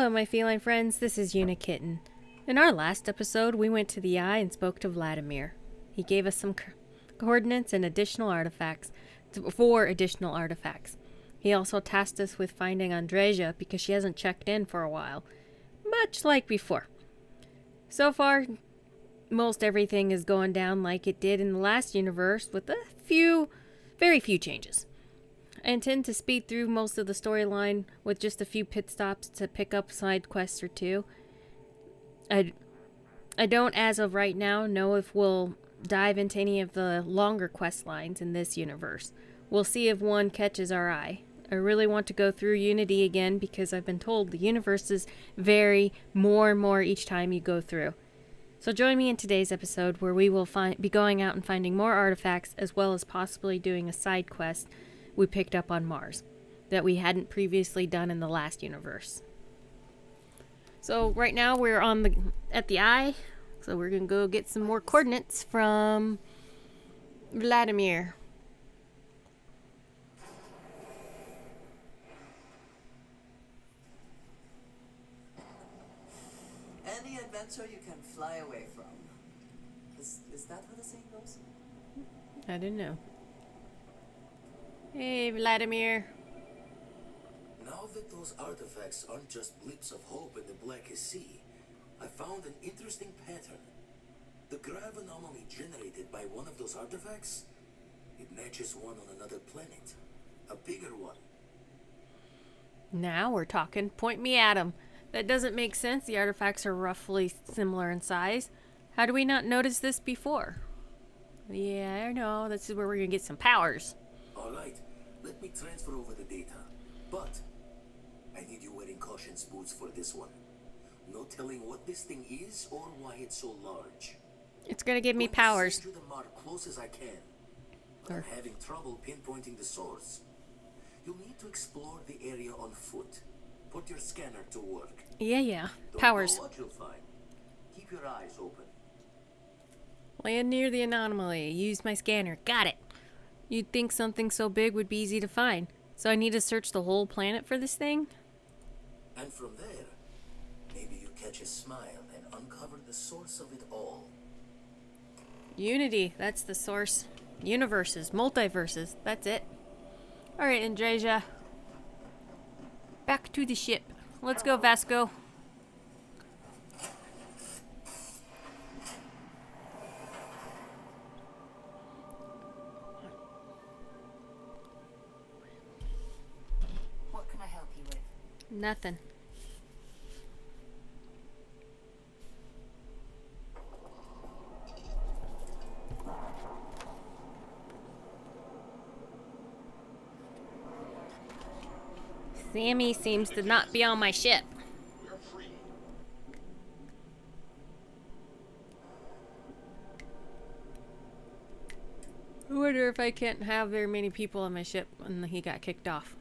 Hello, my feline friends. This is Unikitten. In our last episode, we went to the Eye and spoke to Vladimir. He gave us some coordinates and additional artifacts, 4 additional artifacts. He also tasked us with finding Andreja because she hasn't checked in for a while, much like before. So far, most everything is going down like it did in the last universe with very few changes. I intend to speed through most of the storyline with just a few pit stops to pick up side quests or two. I don't, as of right now, know if we'll dive into any of the longer quest lines in this universe. We'll see if one catches our eye. I really want to go through Unity again because I've been told the universes vary more and more each time you go through. So join me in today's episode where we will be going out and finding more artifacts as well as possibly doing a side quest we picked up on Mars that we hadn't previously done in the last universe. So right now we're at the Eye, so we're gonna go get some more coordinates from Vladimir. Any adventure you can fly away from. Is that how the saying goes? I didn't know. Hey, Vladimir. Now that those artifacts aren't just blips of hope in the Blackest Sea, I found an interesting pattern. The grav anomaly generated by one of those artifacts, it matches one on another planet. A bigger one. Now we're talking. Point me at him. That doesn't make sense. The artifacts are roughly similar in size. How do we not notice this before? Yeah, I know. This is where we're going to get some powers. Alright, let me transfer over the data. But I need you wearing caution's boots for this one. No telling what this thing is or why it's so large. It's going to give me powers. Send you the mark close as I can. I'm having trouble pinpointing the source. You'll need to explore the area on foot. Put your scanner to work. Yeah. Don't Powers. know what you'll find. Keep your eyes open. Land near the anomaly. Use my scanner. Got it. You'd think something so big would be easy to find. So I need to search the whole planet for this thing? And from there, maybe you catch a smile and uncover the source of it all. Unity. That's the source. Universes. Multiverses. That's it. Alright, Andreja. Back to the ship. Let's go, Vasco. What can I help you with? Nothing. Sammy seems to not be on my ship. We're free. I wonder if I can't have very many people on my ship when he got kicked off.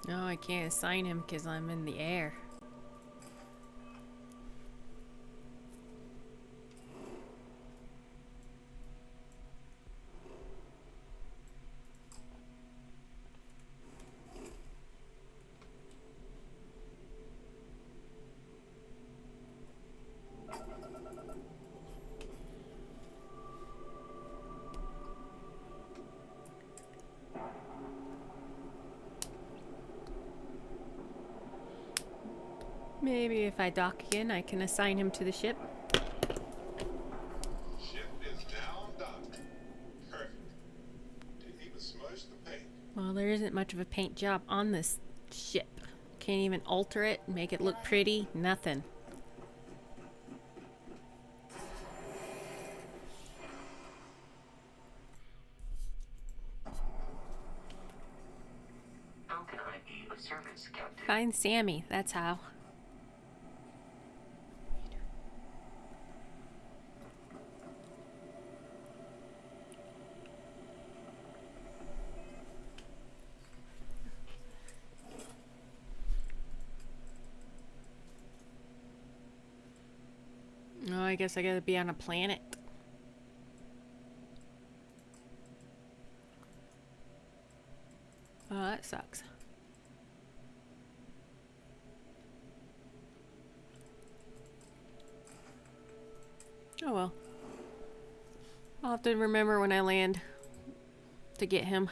No, I can't assign him because I'm in the air. Maybe if I dock again, I can assign him to the ship. Ship is now docked. Perfect. Didn't even smudge the paint. Well, there isn't much of a paint job on this ship. Can't even alter it, make it look pretty, nothing. How can I be of service, Captain? Find Sammy, that's how. guess I gotta be on a planet. Oh, that sucks. Oh well. I'll have to remember when I land to get him.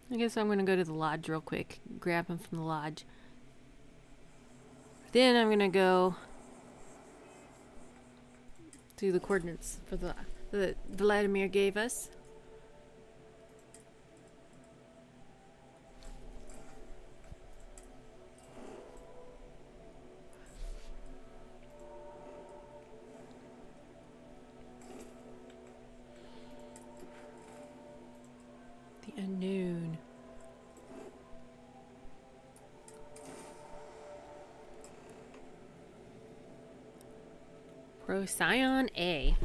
I guess I'm gonna go to the lodge real quick, grab him from the lodge. Then I'm gonna go to the coordinates for the Vladimir gave us. The unknown. Procyon A.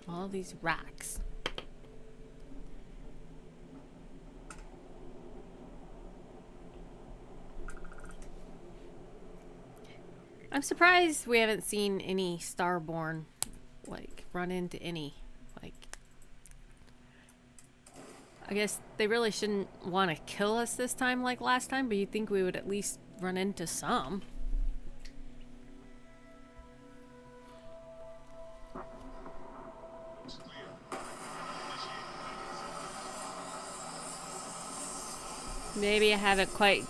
All these rocks. I'm surprised we haven't seen any Starborn, like, run into any, like... I guess they really shouldn't want to kill us this time like last time, but you'd think we would at least run into some. It's clear. Maybe I haven't quite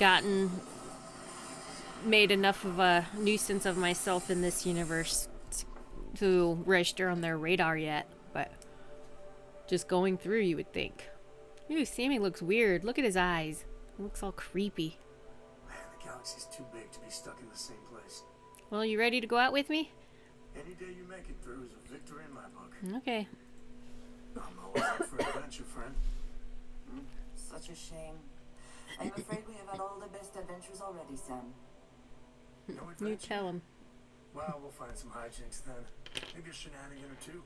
made enough of a nuisance of myself in this universe to register on their radar yet, but just going through, you would think. Ooh, Sammy looks weird. Look at his eyes. He looks all creepy. Man, the galaxy's too big to be stuck in the same place. Well, you ready to go out with me? Any day you make it through is a victory in my book. Okay. I'm always up for adventure, friend. Such a shame. I'm afraid we have had all the best adventures already, Sam. No You adventure? tell him. Well, we'll find some hijinks then. Maybe a shenanigan or two.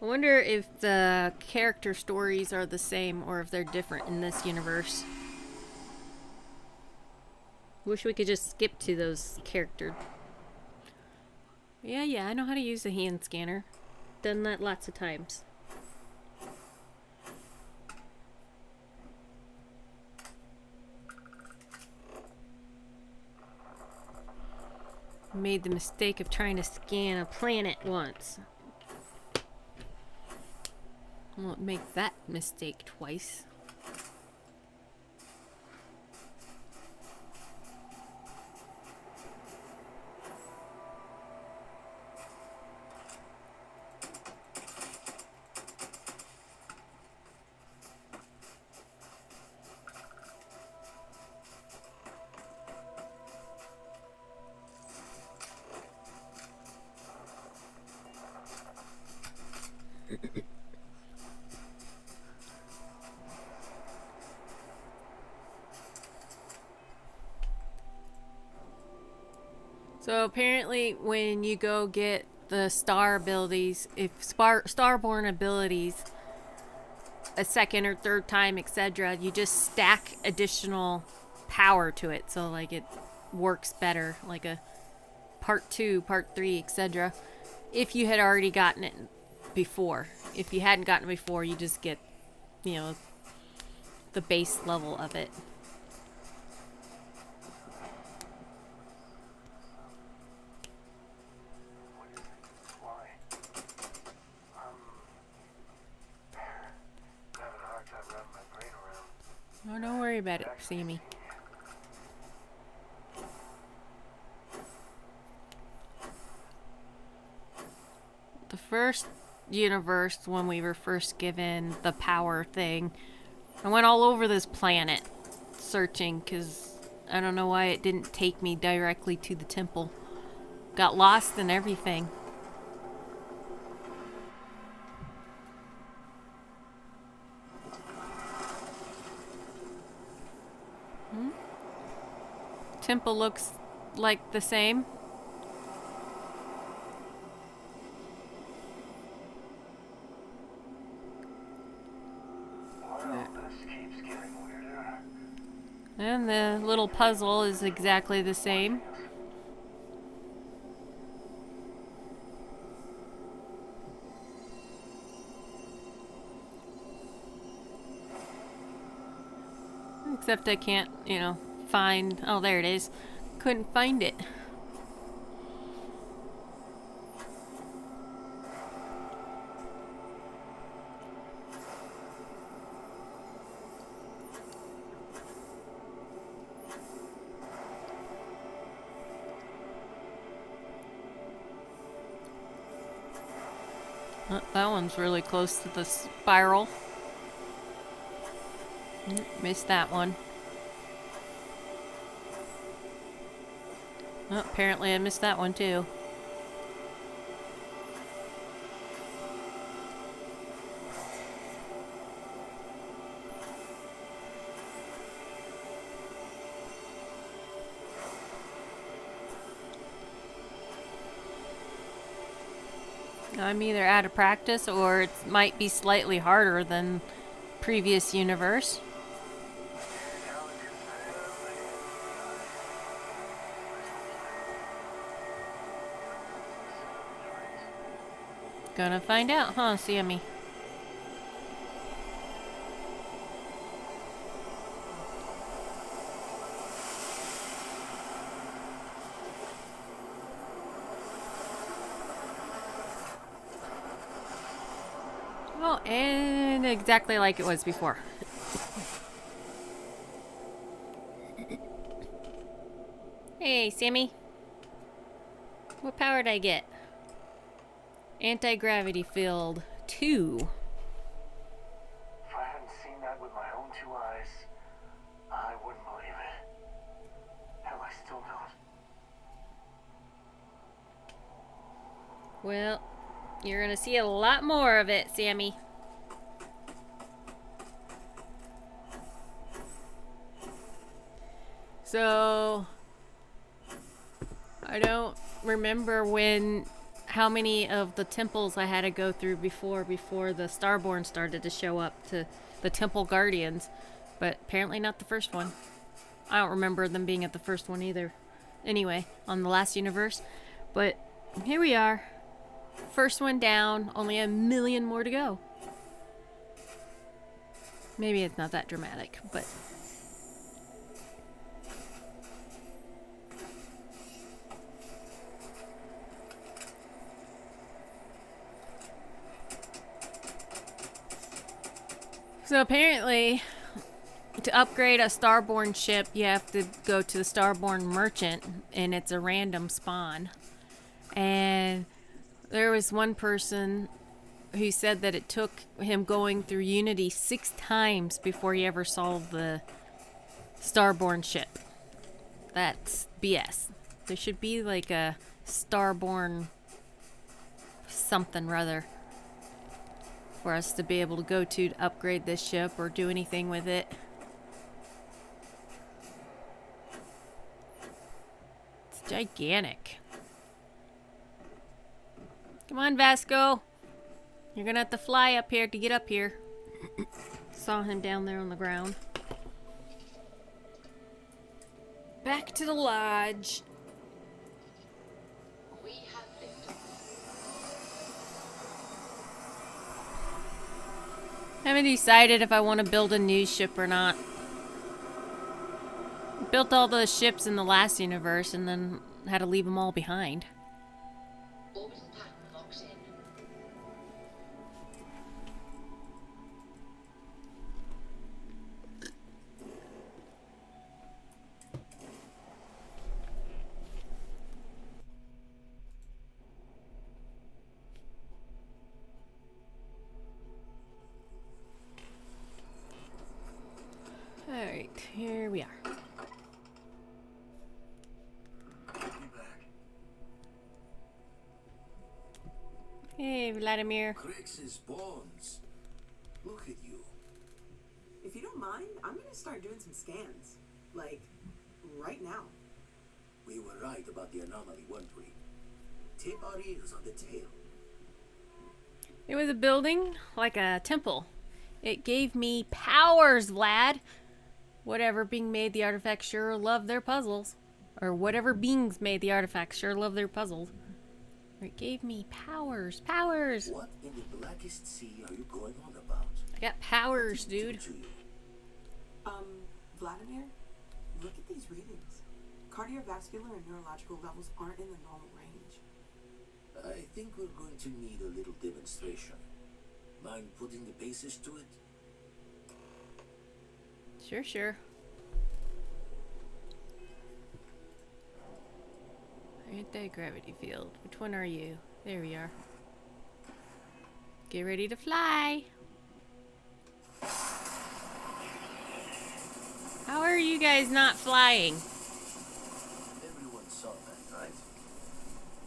I wonder if the character stories are the same or if they're different in this universe. Wish we could just skip to those characters. Yeah, I know how to use the hand scanner. Done that lots of times. Made the mistake of trying to scan a planet once. Won't make that mistake twice. So apparently when you go get the star abilities, if starborn abilities a second or third time, etc., you just stack additional power to it. So like it works better, like a part 2, part 3, etc. If you had already gotten it before. If you hadn't gotten it before, you just get, you know, the base level of it. Oh, don't worry about it, Sammy. The first universe, when we were first given the power thing, I went all over this planet searching because I don't know why it didn't take me directly to the temple. Got lost and everything. Temple looks like the same. And the little puzzle is exactly the same. Except I can't, find... Oh, there it is. Couldn't find it. That one's really close to the spiral. Missed that one. Oh, apparently I missed that one too. I'm either out of practice or it might be slightly harder than previous universe. Gonna find out, huh, Sammy? Oh, and exactly like it was before. Hey, Sammy. What power did I get? Anti-gravity field 2. If I hadn't seen that with my own 2 eyes, I wouldn't believe it. Hell, I still don't. Well, you're gonna see a lot more of it, Sammy. So, I don't remember how many of the temples I had to go through before the Starborn started to show up to the Temple Guardians, but apparently not the first one. I don't remember them being at the first one either. Anyway, on the last universe, but here we are. First one down, only 1,000,000 more to go. Maybe it's not that dramatic, but... So apparently, to upgrade a Starborn ship, you have to go to the Starborn Merchant, and it's a random spawn. And there was one person who said that it took him going through Unity 6 times before he ever solved the Starborn ship. That's BS. There should be like a Starborn something rather for us to be able to go to upgrade this ship or do anything with it. It's gigantic. Come on, Vasco. You're gonna have to fly up here to get up here. Saw him down there on the ground. Back to the lodge. We have victims. Haven't decided if I want to build a new ship or not. Built all the ships in the last universe and then had to leave them all behind. Orbital pattern locks in. Alright, here we are. Be back. Hey, Vladimir. Crix's bones. Look at you. If you don't mind, I'm gonna start doing some scans. Like, right now. We were right about the anomaly, weren't we? Tip our ears on the tail. It was a building like a temple. It gave me powers, Vlad. Whatever being made the artifacts sure love their puzzles. Or whatever beings made the artifacts sure love their puzzles. It gave me powers. Powers! What in the blackest sea are you going on about? I got powers, dude. To you? Vladimir, look at these readings. Cardiovascular and neurological levels aren't in the normal range. I think we're going to need a little demonstration. Mind putting the basis to it? Sure, sure. Anti-gravity field. Which one are you? There we are. Get ready to fly. How are you guys not flying? Everyone saw that, right?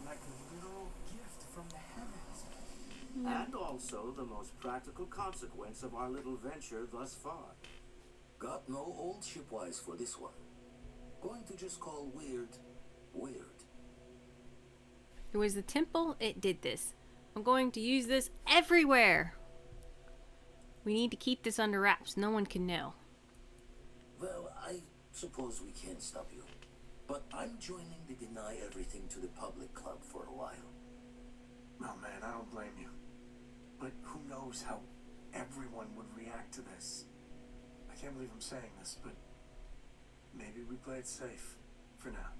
Like a literal gift from the heavens. And also the most practical consequence of our little venture thus far. Got no old shipwise for this one. Going to just call weird, weird. It was the temple, it did this. I'm going to use this everywhere. We need to keep this under wraps. No one can know. Well, I suppose we can't stop you. But I'm joining the Deny Everything to the Public Club for a while. Oh man, I don't blame you. But who knows how everyone would react to this? I can't believe I'm saying this, but maybe we play it safe for now.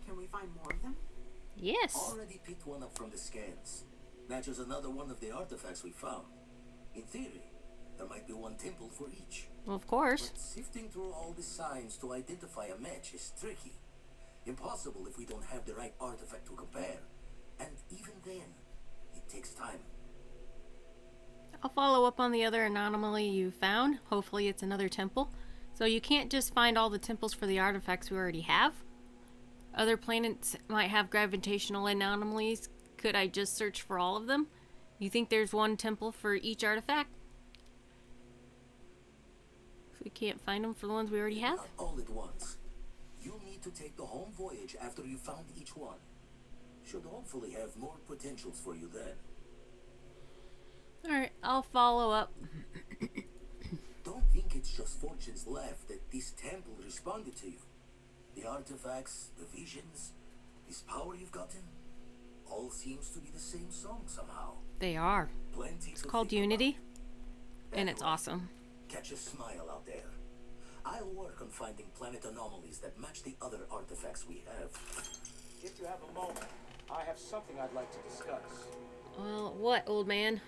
Can we find more of them? Yes. Already picked one up from the scans. Matches another one of the artifacts we found. In theory, there might be one temple for each. Well, of course. But sifting through all the signs to identify a match is tricky. Impossible if we don't have the right artifact to compare. And even then, it takes time. I'll follow up on the other anomaly you found. Hopefully it's another temple. So you can't just find all the temples for the artifacts we already have. Other planets might have gravitational anomalies. Could I just search for all of them? You think there's one temple for each artifact? If we can't find them for the ones we already have? Not all at once. You'll need to take the home voyage after you found each one. Should hopefully have more potentials for you then. Alright, I'll follow up. Don't think it's just fortunes left that this temple responded to you. The artifacts, the visions, this power you've gotten, all seems to be the same song somehow. They are. Plenty It's to called think Unity, about. and it's Anyway, awesome. Catch a smile out there. I'll work on finding planet anomalies that match the other artifacts we have. If you have a moment, I have something I'd like to discuss. Well, what, old man?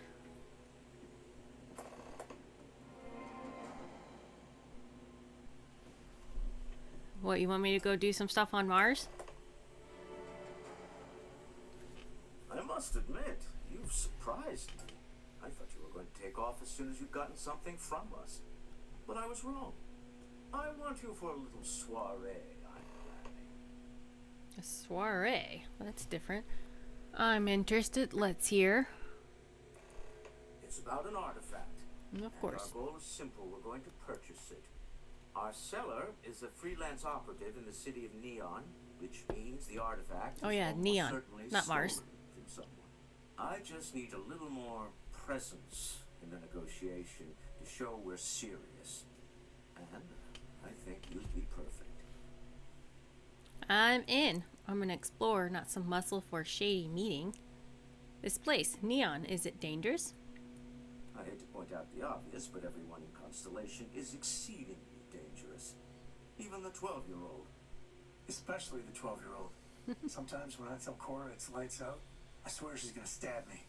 What, you want me to go do some stuff on Mars? I must admit, you've surprised me. I thought you were going to take off as soon as you'd gotten something from us. But I was wrong. I want you for a little soiree I'm planning. A soiree? That's different. I'm interested. Let's hear. It's about an artifact. Of course. And our goal is simple. We're going to purchase it. Our seller is a freelance operative in the city of Neon, which means the artifact Oh is yeah, almost Neon, certainly not Mars. stolen from someone. I just need a little more presence in the negotiation to show we're serious. And I think you'd be perfect. I'm in. I'm an explorer, not some muscle for a shady meeting. This place, Neon, is it dangerous? I hate to point out the obvious, but everyone in Constellation is exceedingly dangerous. Even the 12-year-old. Especially the 12-year-old. Sometimes when I tell Cora it's lights out, I swear she's gonna stab me.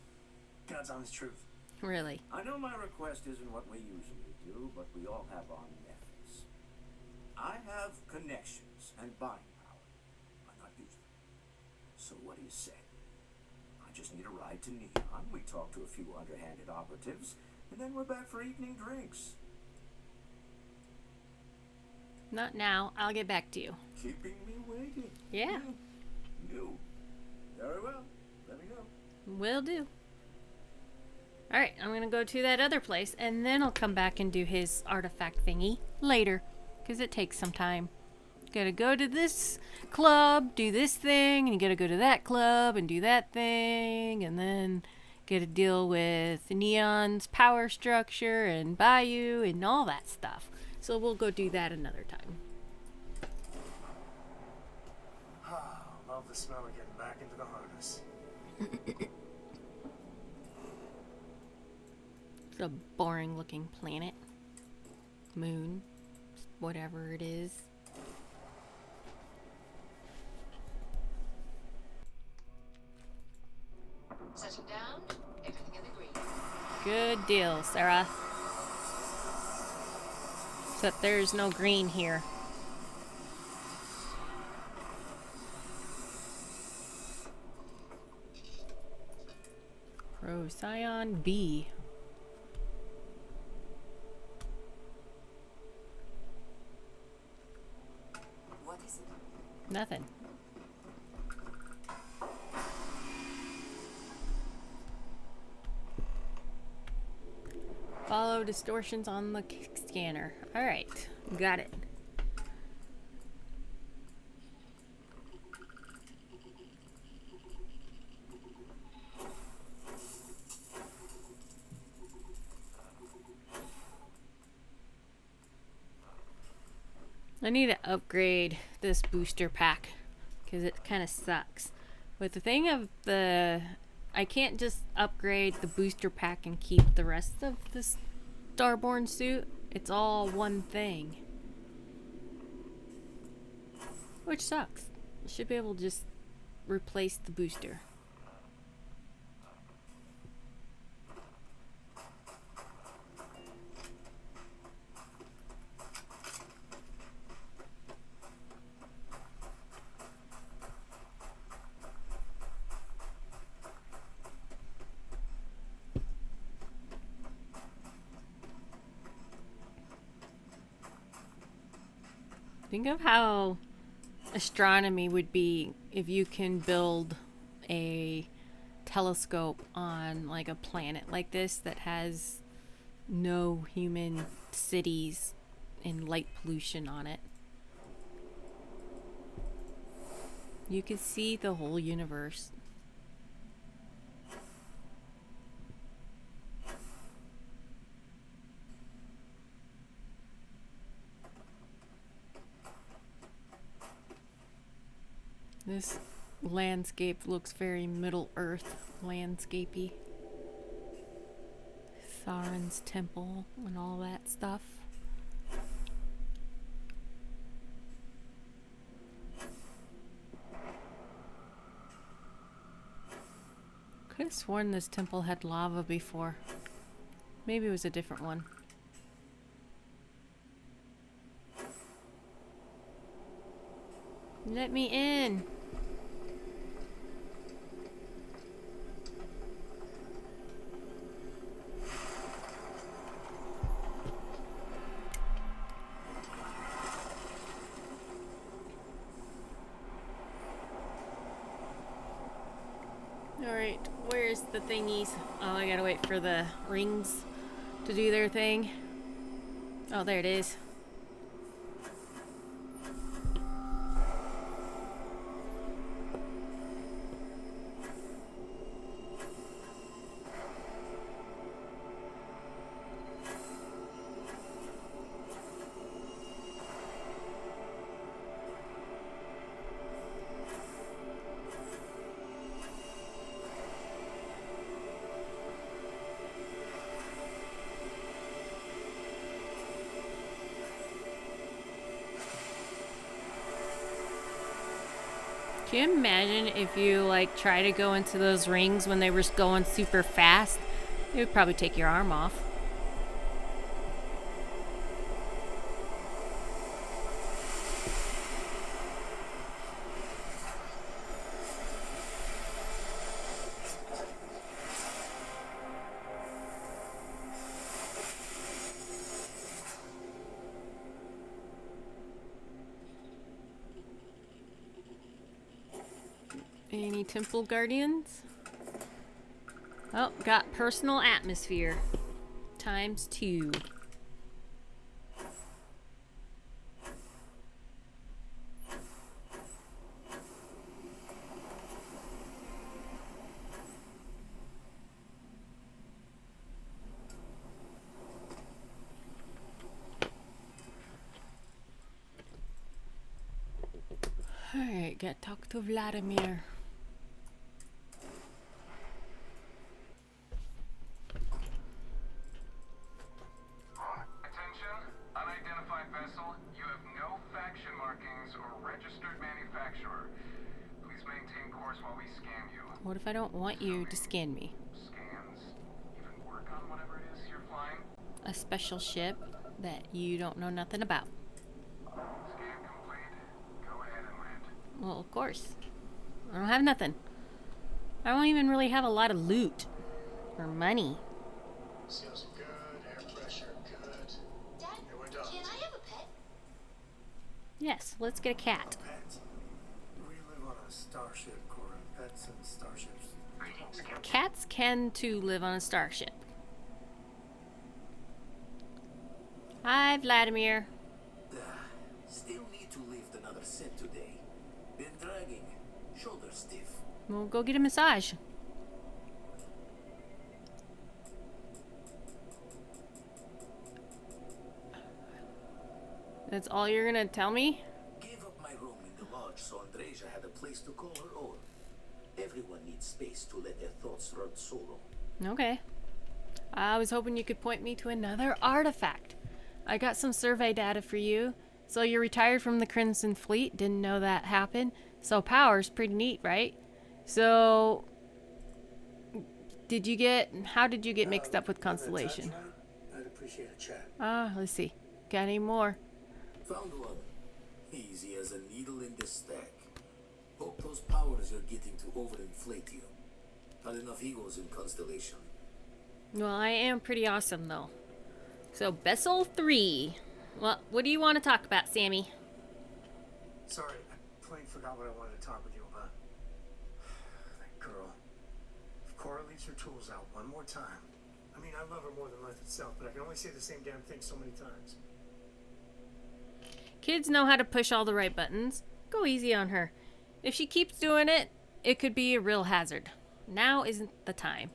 God's honest truth. Really? I know my request isn't what we usually do, but we all have our methods. I have connections and buying power. Why not use them? So what do you say? I just need a ride to Neon, we talk to a few underhanded operatives, and then we're back for evening drinks. Not now. I'll get back to you. Keeping me waiting. Yeah, You. Very well. Let me know. will do. Alright, I'm gonna go to that other place, and then I'll come back and do his artifact thingy later. Because it takes some time. Gotta go to this club, do this thing, and you gotta go to that club and do that thing, and then gotta deal with Neon's power structure and Bayou and all that stuff. So we'll go do that another time. Love the smell of getting back into the harness. It's a boring looking planet. Moon. Whatever it is. Setting down, everything in the green. Good deal, Sarah. Except there's no green here. Procyon B. What is it? Nothing. Follow distortions on the scanner. Alright, got it. I need to upgrade this booster pack because it kind of sucks. But the thing of I can't just upgrade the booster pack and keep the rest of the Starborn suit. It's all one thing. Which sucks. I should be able to just replace the booster. Think of how astronomy would be if you can build a telescope on like a planet like this that has no human cities and light pollution on it. You could see the whole universe. This landscape looks very Middle Earth landscapey. Sauron's temple and all that stuff. Could have sworn this temple had lava before. Maybe it was a different one. Let me in. Alright, where's the thingies? Oh, I gotta wait for the rings to do their thing. Oh, there it is. Can you imagine if you like try to go into those rings when they were going super fast? It would probably take your arm off. Any temple guardians? Oh, got personal atmosphere. ×2. Get talk to Vladimir. Attention, unidentified vessel. You have no faction markings or registered manufacturer. Please maintain course while we scan you. What if I don't want you to scan me? Scans even work on whatever it is you're flying? A special ship that you don't know nothing about. Scan complete. Go ahead and land. Well, of course. I don't have nothing. I don't even really have a lot of loot or money. Seals good, air pressure good. Dad, Hey, we're done. can I have a pet? Yes, let's get a cat. Pet. We live on a starship, Cora. Pets and starships. Cats can too live on a starship. Hi, Vladimir. Still need to lift another set today. Been dragging. Shoulder stiff. We'll go get a massage. That's all you're gonna tell me? Gave up my room in the lodge so Andreja had a place to call her own. Everyone needs space to let their thoughts run solo. Okay. I was hoping you could point me to another artifact. I got some survey data for you. So you're retired from the Crimson Fleet. Didn't know that happened. So power's pretty neat, right? So how did you get mixed up with Constellation? I'd appreciate a chat. Let's see. Got any more? Found one. Easy as a needle in the stack. Hope those powers you're getting to overinflate you. Not enough egos in Constellation. Well, I am pretty awesome, though. So, Vessel 3. Well, what do you want to talk about, Sammy? Sorry, I plain forgot what I wanted to talk with you about. That girl. If Cora leaves her tools out one more time. I mean, I love her more than life itself, but I can only say the same damn thing so many times. Kids know how to push all the right buttons. Go easy on her. If she keeps doing it, it could be a real hazard. Now isn't the time.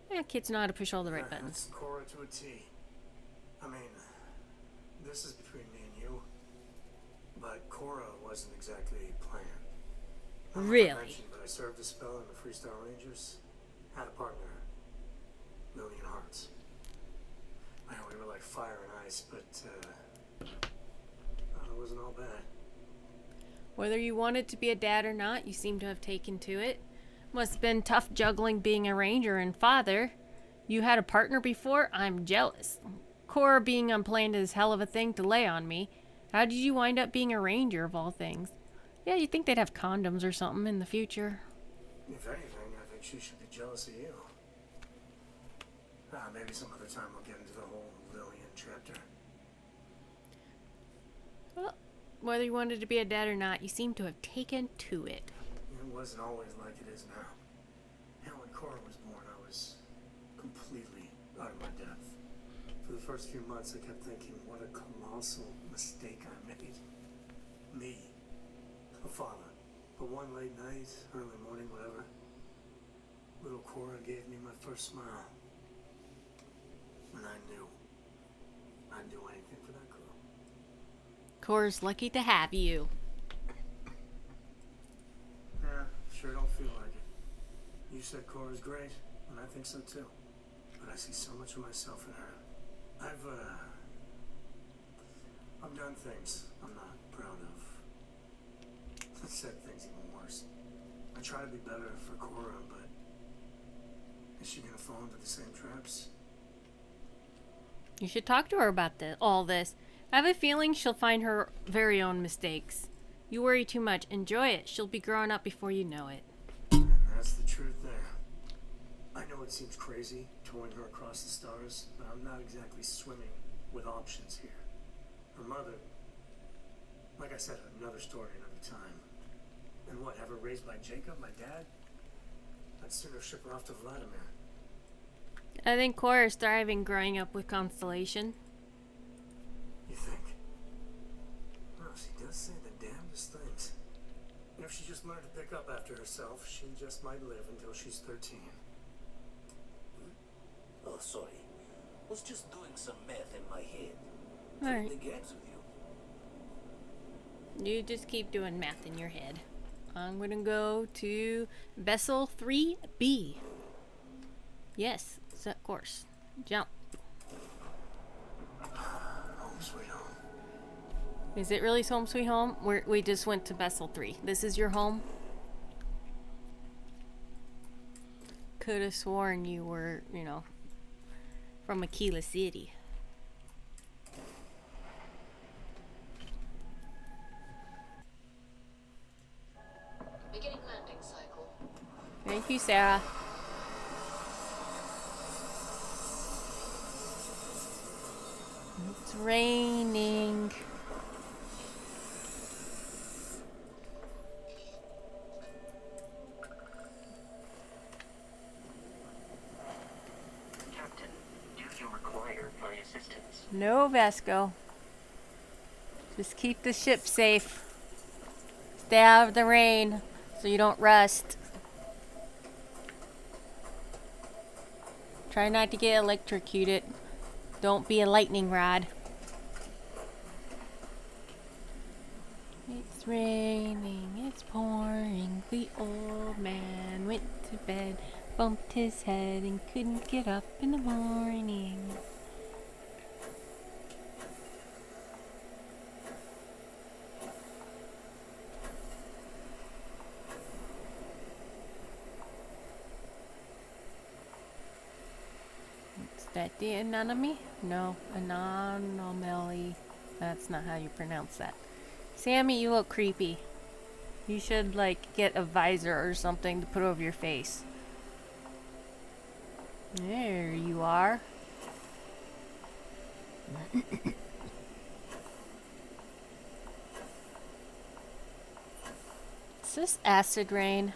Yeah, kids know how to push all the right buttons. That's Cora to a T. I mean, this is between me and you, but Cora wasn't exactly planned. I don't know if I Really? mentioned, but I served a spell in the Freestar Rangers. Had a partner, Million Hearts. Man, we were like fire and ice, but it wasn't all bad. Whether you wanted to be a dad or not, you seem to have taken to it. Must have been tough juggling being a ranger and father. You had a partner before? I'm jealous. Cora being unplanned is hell of a thing to lay on me. How did you wind up being a ranger of all things? Yeah, you'd think they'd have condoms or something in the future. If anything, I think she should be jealous of you. Maybe some other time we'll get into the whole Lillian chapter. Well, whether you wanted to be a dad or not, you seem to have taken to it. It wasn't always like it is now. Hell, when Cora was born, I was completely out of my depth. For the first few months, I kept thinking, what a colossal mistake I made. Me, a father. But one late night, early morning, whatever, little Cora gave me my first smile. And I knew I'd do anything for that girl. Cora's lucky to have you. Yeah, sure don't feel like it. You said Cora's great, and I think so too. But I see so much of myself in her. I've done things I'm not proud of. I've said things even worse. I try to be better for Cora, but is she gonna fall into the same traps? You should talk to her about all this. I have a feeling she'll find her very own mistakes. You worry too much. Enjoy it. She'll be growing up before you know it. And that's the truth there. I know it seems crazy, towing her across the stars, but I'm not exactly swimming with options here. Her mother, like I said, another story, another time. And what, have her raised by Jacob, my dad? I'd sooner ship her off to Vladimir. I think Cora's thriving growing up with Constellation. You think? Well, she does say the damnedest things. If she just learned to pick up after herself, she just might live until she's 13. Oh, sorry. Was just doing some math in my head. All right. The gags with you. You just keep doing math in your head. I'm gonna go to vessel 3B. Yes, set course. Jump. Home sweet home. Is it really home sweet home? We just went to vessel 3. This is your home? Could have sworn you were, from Aquila City. Beginning landing cycle. Thank you, Sarah. It's raining. Captain, do you require my assistance? No, Vasco. Just keep the ship safe. Stay out of the rain so you don't rust. Try not to get electrocuted. Don't be a lightning rod. It's raining, it's pouring. The old man went to bed, bumped his head, and couldn't get up in the morning. Is that the anomaly? No, anomaly. That's not how you pronounce that. Sammy, you look creepy. You should, get a visor or something to put over your face. There you are. Is this acid rain?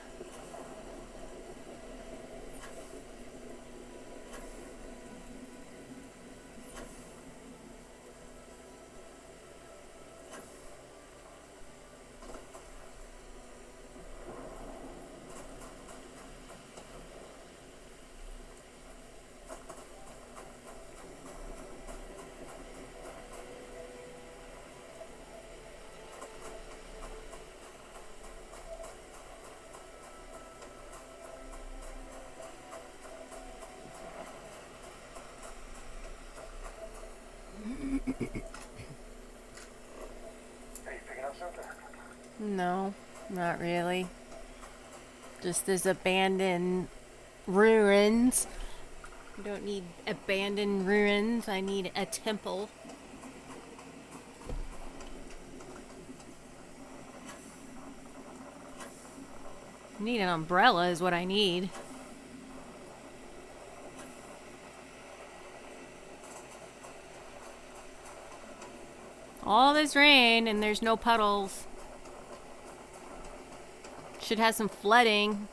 Are you picking up something? No, not really. Just this abandoned ruins. I don't need abandoned ruins. I need a temple. I need an umbrella is what I need. All this rain and there's no puddles. Should have some flooding.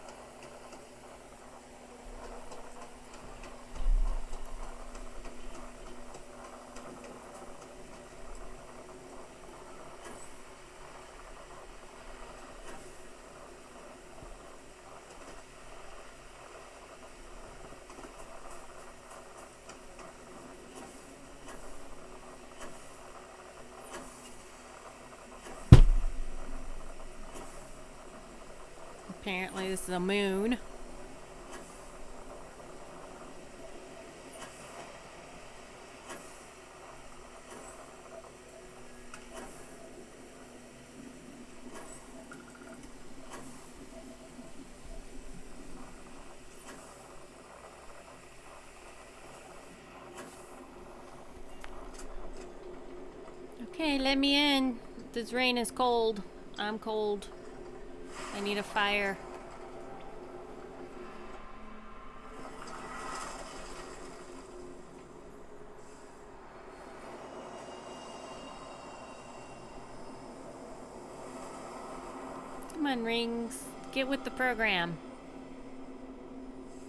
Apparently this is a moon. Okay, let me in. This rain is cold. I'm cold. I need a fire. Come on, rings. Get with the program.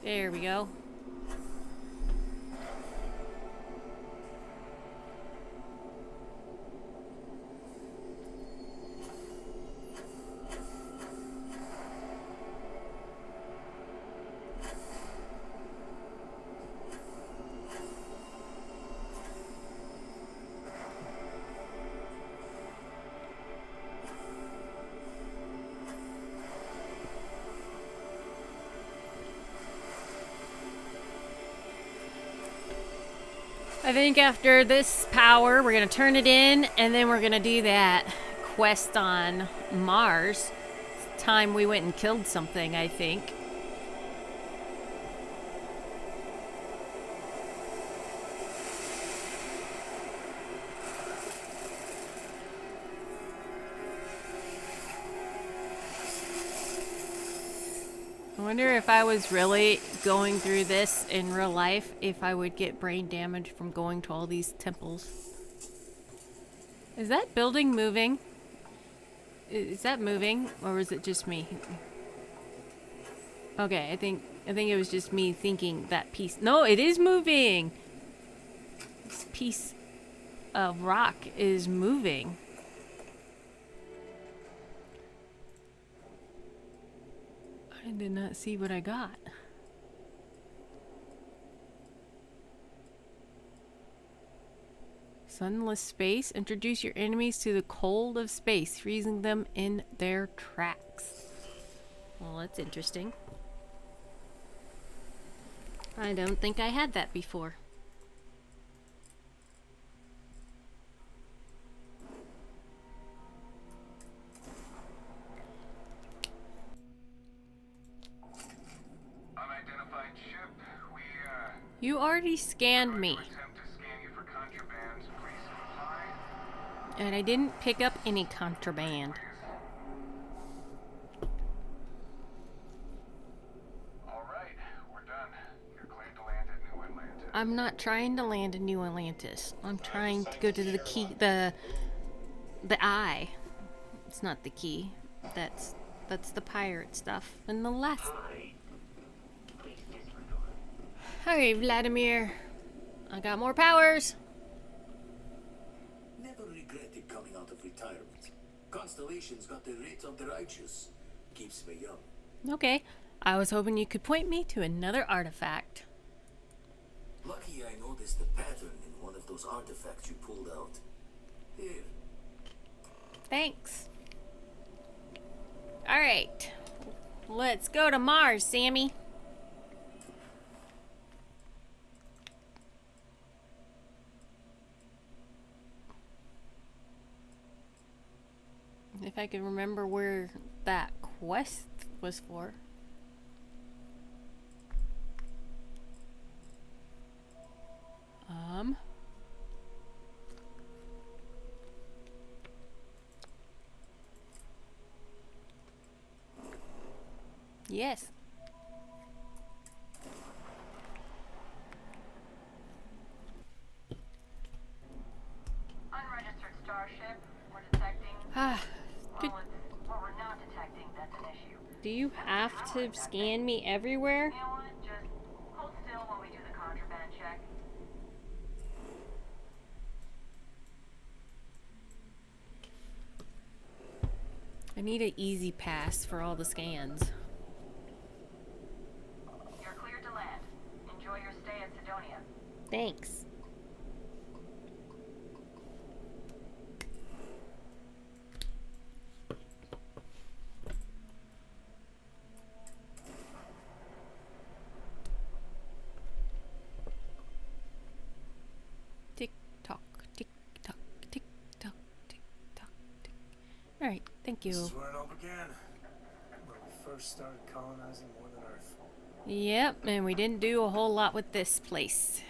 There we go. I think after this power, we're gonna turn it in, and then we're gonna do that quest on Mars. It's time we went and killed something, I think. I wonder if I was really going through this in real life, if I would get brain damage from going to all these temples. Is that building moving? Is that moving, or is it just me? Okay, I think it was just me thinking that piece. No, it is moving. This piece of rock is moving. I did not see what I got. Sunless space. Introduce your enemies to the cold of space, freezing them in their tracks. Well, that's interesting. I don't think I had that before. Unidentified ship. You already scanned me. Attempt to scan you for contraband. Please comply. And I didn't pick up any contraband. All right, we're done. You're cleared to land at New Atlantis. I'm not trying to land in New Atlantis. I'm trying to go to the key, the eye. It's not the key. That's the pirate stuff. And the last. Hey, Vladimir. I got more powers. Never regretted coming out of retirement. Constellation's got the rate of the righteous. Keeps me young. Okay. I was hoping you could point me to another artifact. Lucky I noticed the pattern in one of those artifacts you pulled out. Here. Thanks. Alright. Let's go to Mars, Sammy. If I could remember where that quest was for. Yes. Unregistered starship. We're detecting. Good. What we're not detecting, that's an issue. Do you have to scan me everywhere? You know what? Just hold still while we do the contraband check. I need an easy pass for all the scans. You're cleared to land. Enjoy your stay at Sidonia. Thanks. Tick tock, tick tock, tick tock, tick tock, tick. All right, thank you. This is where it all began. When we first started colonizing Northern Earth. Yep, and we didn't do a whole lot with this place.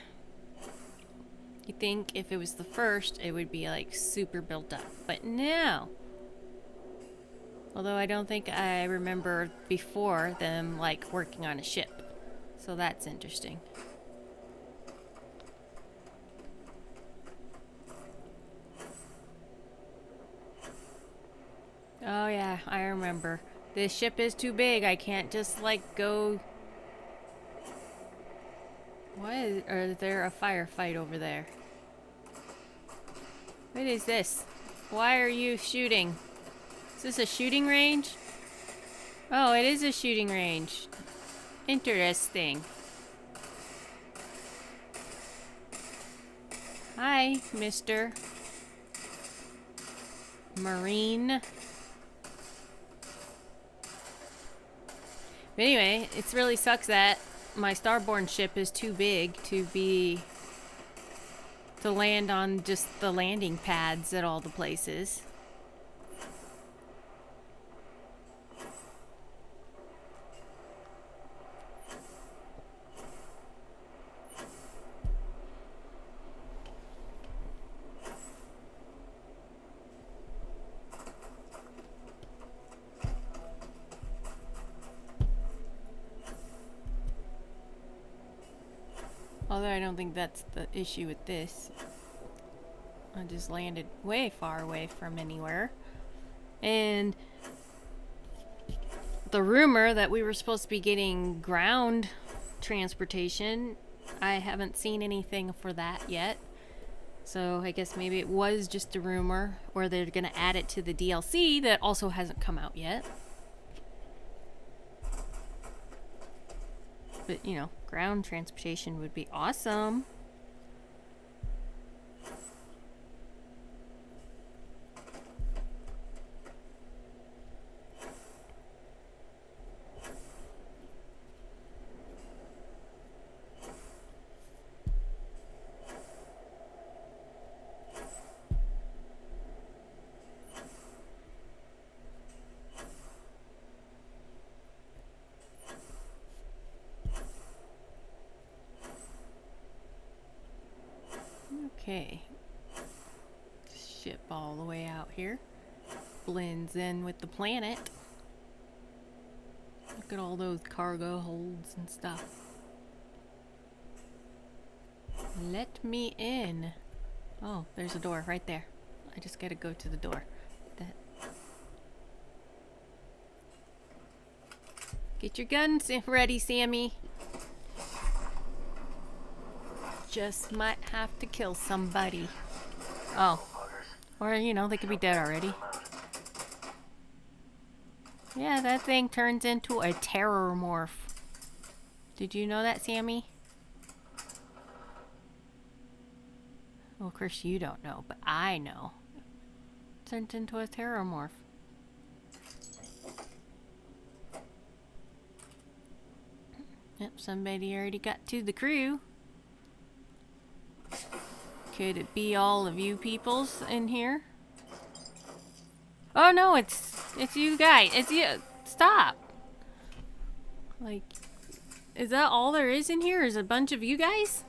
You think if it was the first, it would be like super built up, but no. Although I don't think I remember before them like working on a ship. So that's interesting. Oh yeah, I remember. This ship is too big. I can't just like go. Why is there a firefight over there? What is this? Why are you shooting? Is this a shooting range? Oh, it is a shooting range. Interesting. Hi, Mr. Marine. But anyway, it really sucks that my starborn ship is too big to be to land on just the landing pads at all the places. Although I don't think that's the issue with this. I just landed way far away from anywhere. And the rumor that we were supposed to be getting ground transportation, I haven't seen anything for that yet. So I guess maybe it was just a rumor, or they're going to add it to the DLC that also hasn't come out yet. But, you know, ground transportation would be awesome. Okay. Ship all the way out here. Blends in with the planet. Look at all those cargo holds and stuff. Let me in. Oh, there's a door right there. I just gotta go to the door. That. Get your guns ready, Sammy. Just might have to kill somebody. Oh. Or, you know, they could be dead already. Yeah, that thing turns into a terror morph. Did you know that, Sammy? Well, of course you don't know, but I know. Turns into a terror morph. Yep, somebody already got to the crew. Could it be all of you peoples in here? Oh no, it's you guys. It's you. Stop. Like, is that all there is in here? Is a bunch of you guys?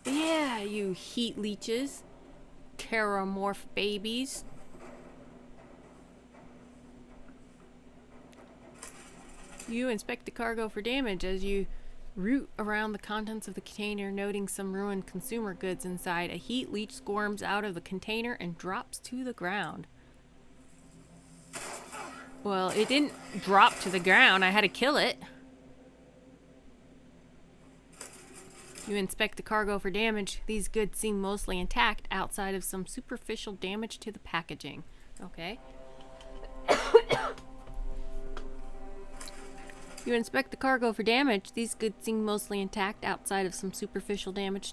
Yeah, you heat leeches. Terramorph babies. You inspect the cargo for damage as you root around the contents of the container, noting some ruined consumer goods inside. A heat leech squirms out of the container and drops to the ground. Well, it didn't drop to the ground. I had to kill it. You inspect the cargo for damage. These goods seem mostly intact outside of some superficial damage to the packaging. Okay. You inspect the cargo for damage. These goods seem mostly intact outside of some superficial damage.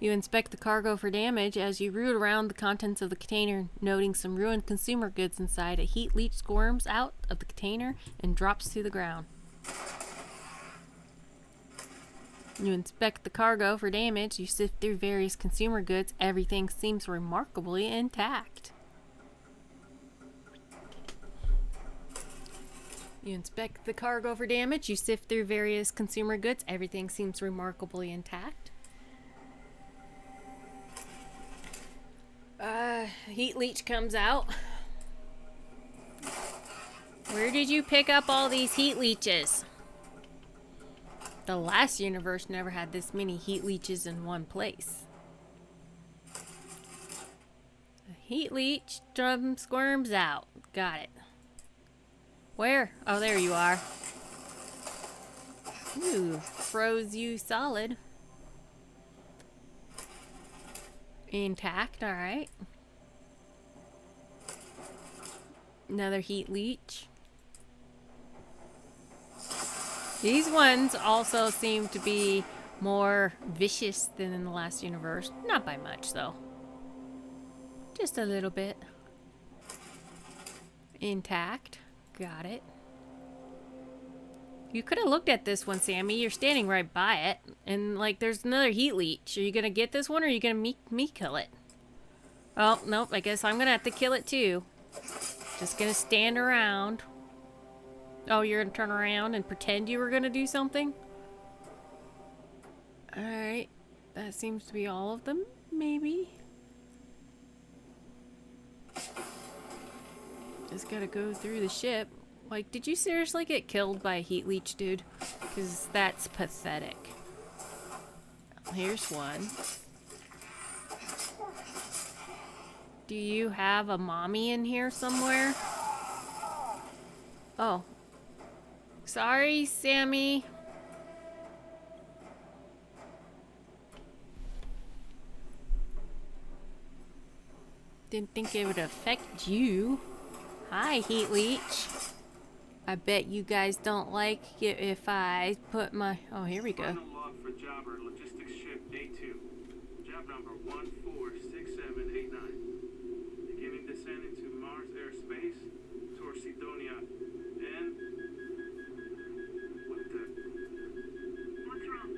You inspect the cargo for damage as you root around the contents of the container, noting some ruined consumer goods inside. A heat leech squirms out of the container and drops to the ground. You inspect the cargo for damage. You sift through various consumer goods. Everything seems remarkably intact. You inspect the cargo for damage. You sift through various consumer goods. Everything seems remarkably intact. Heat leech comes out. Where did you pick up all these heat leeches? The last universe never had this many heat leeches in one place. A heat leech squirms out. Got it. Where? Oh, there you are. Ooh, froze you solid. Intact, alright. Another heat leech. These ones also seem to be more vicious than in the last universe. Not by much, though. Just a little bit. Intact. Got it. You could have looked at this one, Sammy. You're standing right by it. And, like, there's another heat leech. Are you gonna get this one, or are you gonna me kill it? Oh, nope. I guess I'm gonna have to kill it, too. Just gonna stand around. Oh, you're gonna turn around and pretend you were gonna do something? Alright. That seems to be all of them, maybe? Just gotta go through the ship. Like, did you seriously get killed by a heat leech, dude? Because that's pathetic. Here's one. Do you have a mommy in here somewhere? Oh. Sorry, Sammy. Didn't think it would affect you. Hi, heat leech. I bet you guys don't like it if I put my... Oh, here we go. Final log for Jobber Logistics Ship A2. Job number 146789. Beginning descent into Mars airspace towards Sidonia. And... What the... What's wrong?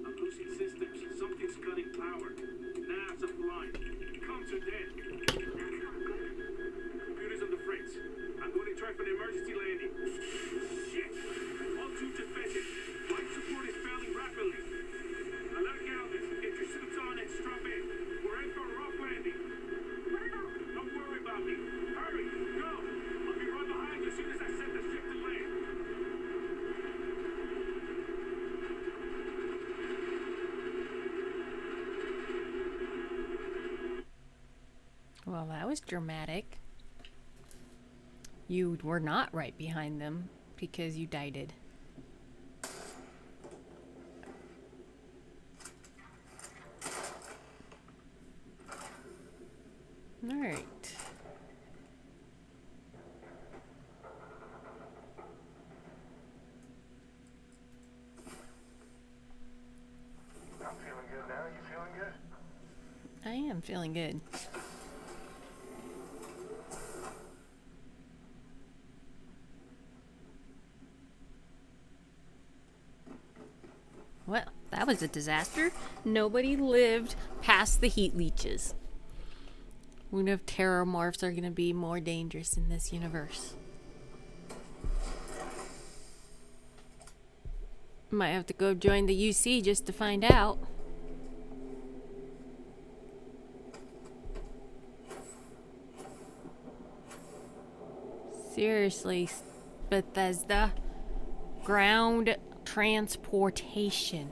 I'm losing systems. Something's cutting power. NASA offline. Come to death. Computers on the fritz. I'm going to try for the emergency landing. Shit! All two defected. Life support is failing rapidly. Alert Galvez, get your suits on and strap in. We're in for a rough landing. Don't worry about me. Hurry, go! I'll be right behind you as soon as I set the ship to land. Well, that was dramatic. You were not right behind them because you died. All right. I'm feeling good now. You feeling good? I am feeling good. Well, that was a disaster. Nobody lived past the heat leeches. We know if terramorphs are going to be more dangerous in this universe. Might have to go join the UC just to find out. Seriously, Bethesda. Ground transportation.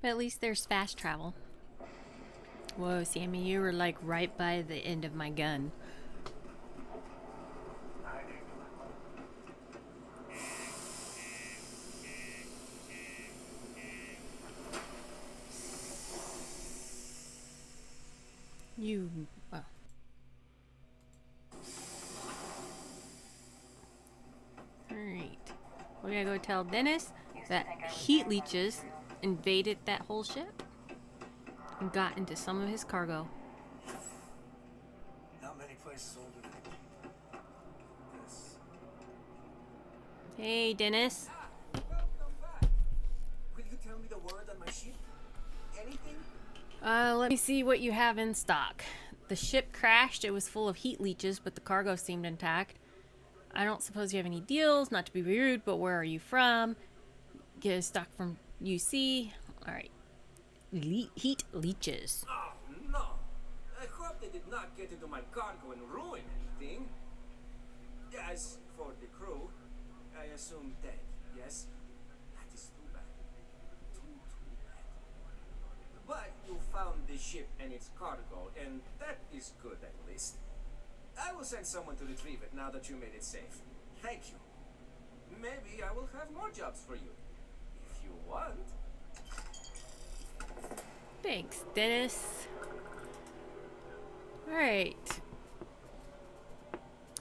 But at least there's fast travel. Whoa, Sammy, you were like right by the end of my gun. You, well. Alright. We gotta go tell Denis that heat leeches invaded that whole ship and got into some of his cargo. Not many places older than this. Hey, Denis. Welcome back. Will you tell me the word on my ship? Anything? Let me see what you have in stock. The ship crashed. It was full of heat leeches, but the cargo seemed intact. I don't suppose you have any deals, not to be rude, but where are you from? Get stock from UC. Alright. Heat leeches. Oh, no. I hope they did not get into my cargo and ruin anything. As for the crew, I assume dead, yes? That is too bad. Too bad. But you found the ship and its cargo, and that is good at least. I will send someone to retrieve it now that you made it safe. Thank you. Maybe I will have more jobs for you. If you want. Thanks, Denis. Alright.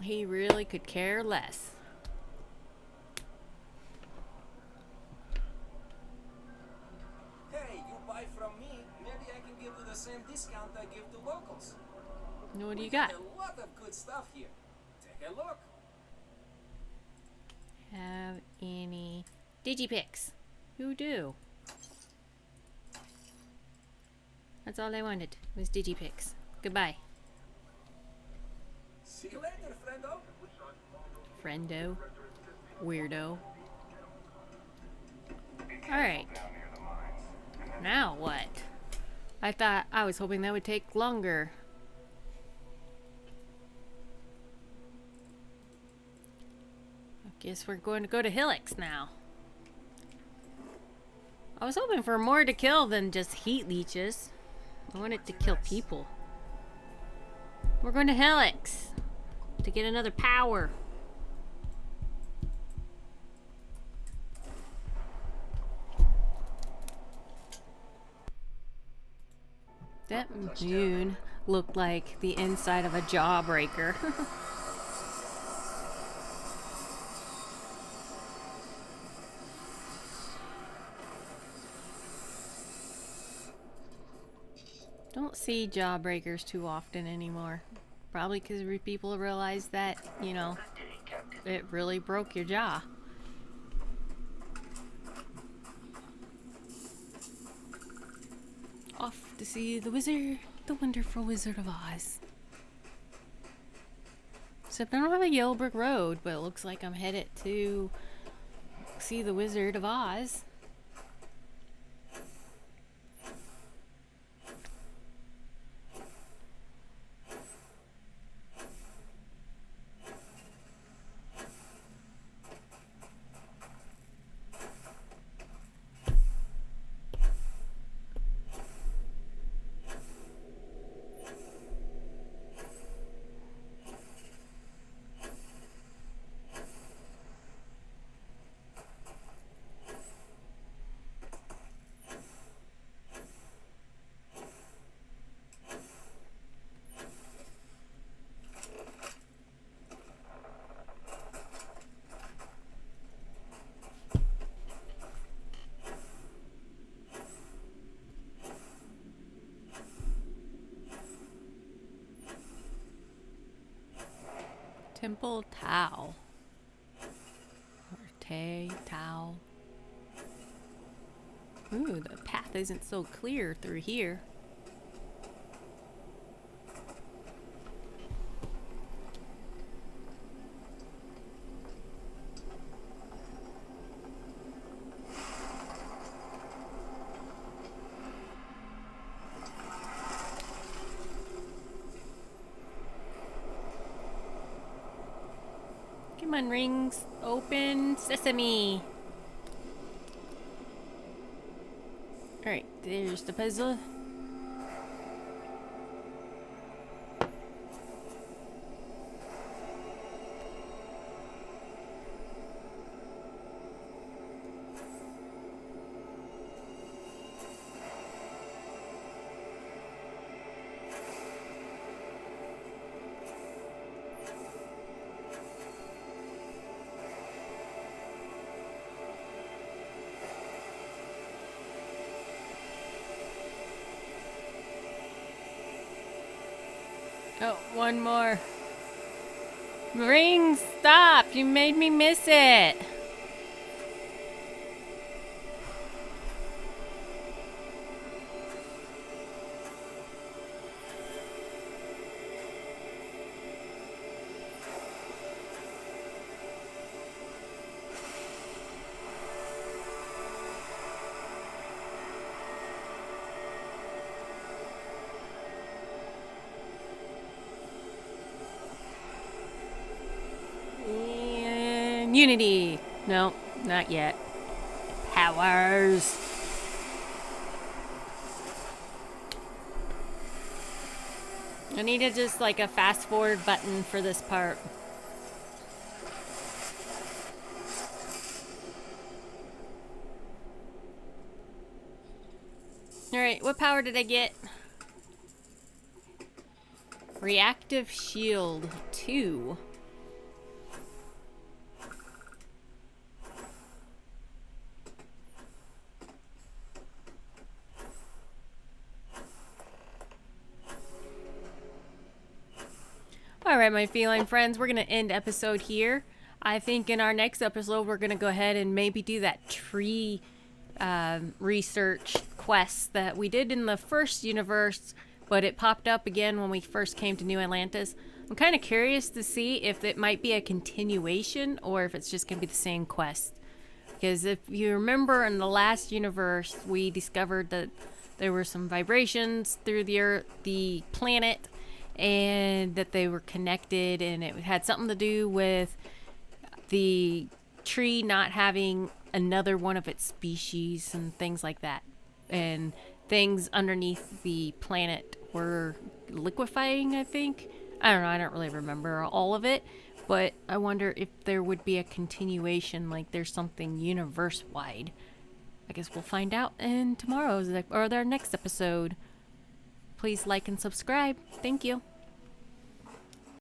He really could care less. Hey, you buy from me, maybe I can give you the same discount I give to locals. What do you We got? A lot of good stuff here. Take a look. Have any digipicks? Who do? That's all I wanted was digipicks. Goodbye. See you later, friendo. Friendo. Weirdo. Alright. Now what? I was hoping that would take longer. I guess we're going to go to Helix now. I was hoping for more to kill than just heat leeches. I wanted to kill people. We're going to Helix to get another power. That moon looked like the inside of a jawbreaker. Don't see jawbreakers too often anymore. Probably because people realize that, you know, it really broke your jaw. Off to see the wizard, the wonderful Wizard of Oz. Except I don't have a yellow brick road, but it looks like I'm headed to see the Wizard of Oz. Temple Tau. Or Tau. Ooh, the path isn't so clear through here. Come on, rings. Open sesame. Alright, there's the puzzle. Oh, one more. Ring, stop! You made me miss it! And Unity. No, not yet. Powers. I needed just like a fast forward button for this part. Alright, what power did I get? Reactive Shield 2. Alright, my feline friends, we're going to end episode here. I think in our next episode, we're going to go ahead and maybe do that tree research quest that we did in the first universe, but it popped up again when we first came to New Atlantis. I'm kind of curious to see if it might be a continuation or if it's just going to be the same quest. Because if you remember in the last universe, we discovered that there were some vibrations through the planet, and that they were connected, and it had something to do with the tree not having another one of its species and things like that. And things underneath the planet were liquefying, I think. I don't know, I don't really remember all of it, but I wonder if there would be a continuation, like there's something universe-wide. I guess we'll find out in tomorrow's or their next episode. Please like and subscribe. Thank you.